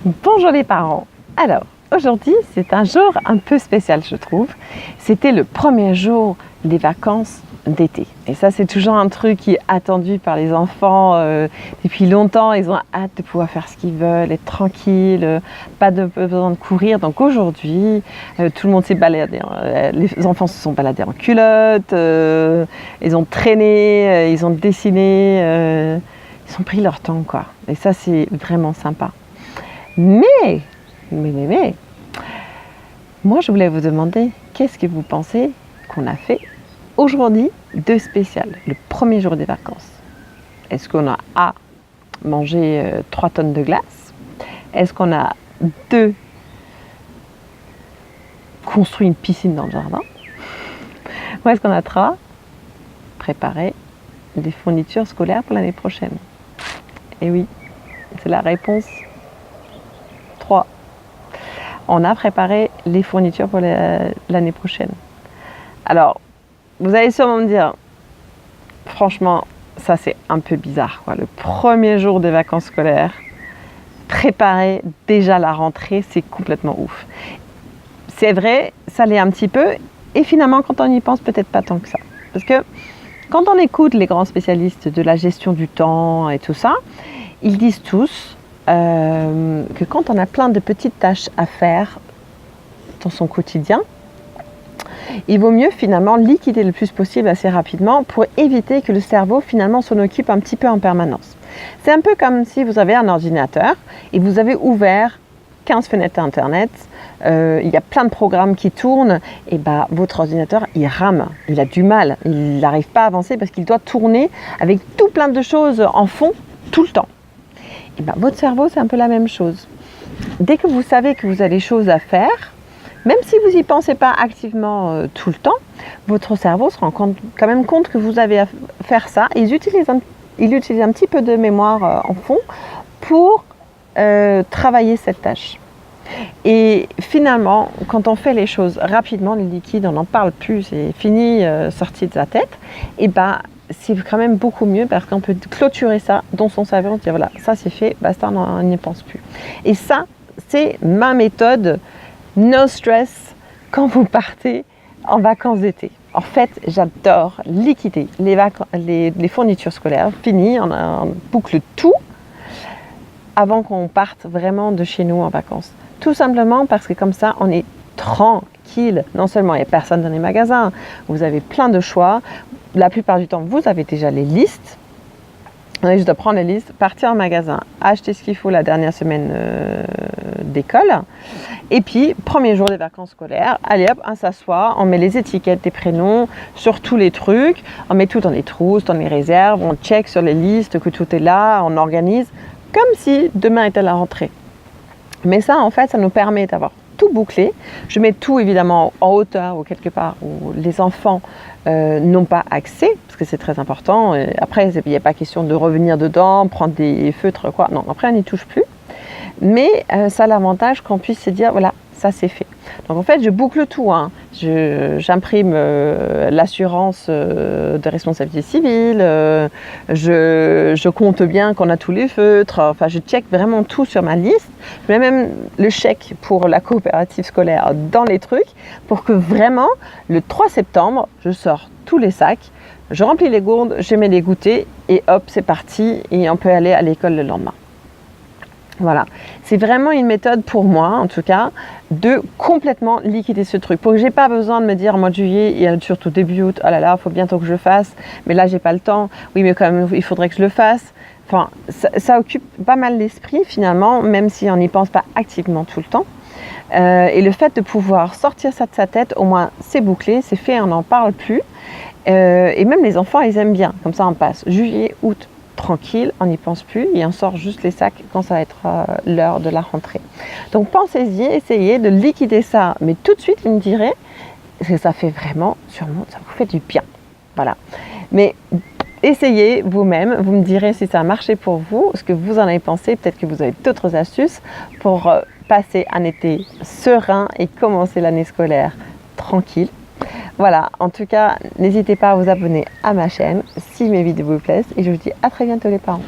Bonjour les parents. Alors, aujourd'hui, c'est un jour un peu spécial, je trouve. C'était le premier jour des vacances d'été. Et ça, c'est toujours un truc qui est attendu par les enfants depuis longtemps. Ils ont hâte de pouvoir faire ce qu'ils veulent, être tranquilles, pas besoin de courir. Donc aujourd'hui, tout le monde s'est baladé. Les enfants se sont baladés en culotte, ils ont traîné, ils ont dessiné, ils ont pris leur temps, quoi. Et ça, c'est vraiment sympa. Mais, moi je voulais vous demander, qu'est-ce que vous pensez qu'on a fait aujourd'hui de spécial, le premier jour des vacances? Est-ce qu'on a mangé 3 tonnes de glace? Est-ce qu'on a construit une piscine dans le jardin? Ou est-ce qu'on a préparé des fournitures scolaires pour l'année prochaine? Et oui, c'est la réponse. On a préparé les fournitures pour l'année prochaine. Alors, vous allez sûrement me dire, franchement, ça c'est un peu bizarre, quoi. Le premier jour des vacances scolaires, préparer déjà la rentrée, c'est complètement ouf. C'est vrai, ça l'est un petit peu, et finalement, quand on y pense, peut-être pas tant que ça. Parce que quand on écoute les grands spécialistes de la gestion du temps et tout ça, ils disent tous que quand on a plein de petites tâches à faire dans son quotidien, il vaut mieux finalement liquider le plus possible assez rapidement pour éviter que le cerveau finalement s'en occupe un petit peu en permanence. C'est un peu comme si vous avez un ordinateur et vous avez ouvert 15 fenêtres internet, il y a plein de programmes qui tournent, et votre ordinateur il rame, il a du mal, il n'arrive pas à avancer parce qu'il doit tourner avec tout plein de choses en fond tout le temps. Votre cerveau, c'est un peu la même chose. Dès que vous savez que vous avez des choses à faire, même si vous n'y pensez pas activement tout le temps, votre cerveau se rend quand même compte que vous avez à faire ça. Et il utilise un petit peu de mémoire en fond pour travailler cette tâche. Et finalement, quand on fait les choses rapidement, les liquides, on n'en parle plus, c'est fini, sorti de sa tête, c'est quand même beaucoup mieux parce qu'on peut clôturer ça dans son cerveau, dire voilà, ça c'est fait, basta, on n'y pense plus. Et ça, c'est ma méthode no stress quand vous partez en vacances d'été. En fait, j'adore liquider les fournitures scolaires, fini, on boucle tout avant qu'on parte vraiment de chez nous en vacances. Tout simplement parce que comme ça, on est tranquille. Non seulement il n'y a personne dans les magasins, vous avez plein de choix. La plupart du temps, vous avez déjà les listes. On a juste à prendre les listes, partir en magasin, acheter ce qu'il faut la dernière semaine d'école. Et puis, premier jour des vacances scolaires, allez hop, on s'assoit, on met les étiquettes des prénoms sur tous les trucs, on met tout dans les trousses, dans les réserves, on check sur les listes que tout est là, on organise, comme si demain était la rentrée. Mais ça, en fait, ça nous permet d'avoir tout bouclé. Je mets tout évidemment en hauteur ou quelque part où les enfants n'ont pas accès, parce que c'est très important. Et après, il n'y a pas question de revenir dedans, prendre des feutres, quoi. Non, après, on n'y touche plus. Mais ça a l'avantage qu'on puisse se dire, voilà, ça c'est fait. Donc en fait, je boucle tout. J'imprime l'assurance de responsabilité civile, je compte bien qu'on a tous les feutres, enfin je check vraiment tout sur ma liste. Je mets même le chèque pour la coopérative scolaire dans les trucs pour que vraiment, le 3 septembre, je sors tous les sacs, je remplis les gourdes, je mets les goûters et hop, c'est parti et on peut aller à l'école le lendemain. Voilà, c'est vraiment une méthode pour moi, en tout cas, de complètement liquider ce truc. Pour que j'ai pas besoin de me dire en mois de juillet et surtout début août, oh là là, il faut bientôt que je le fasse, mais là j'ai pas le temps. Oui, mais quand même, il faudrait que je le fasse. Enfin, ça occupe pas mal l'esprit finalement, même si on n'y pense pas activement tout le temps. Et le fait de pouvoir sortir ça de sa tête, au moins c'est bouclé, c'est fait, on n'en parle plus. Et même les enfants, ils aiment bien. Comme ça, on passe juillet, août, tranquille, on n'y pense plus et on sort juste les sacs quand ça va être l'heure de la rentrée. Donc pensez-y, essayez de liquider ça, mais tout de suite, vous me direz que ça fait vraiment, sûrement, ça vous fait du bien. Voilà. Mais essayez vous-même, vous me direz si ça a marché pour vous, ce que vous en avez pensé, peut-être que vous avez d'autres astuces pour passer un été serein et commencer l'année scolaire tranquille. Voilà, en tout cas, n'hésitez pas à vous abonner à ma chaîne si mes vidéos vous plaisent et je vous dis à très bientôt les parents.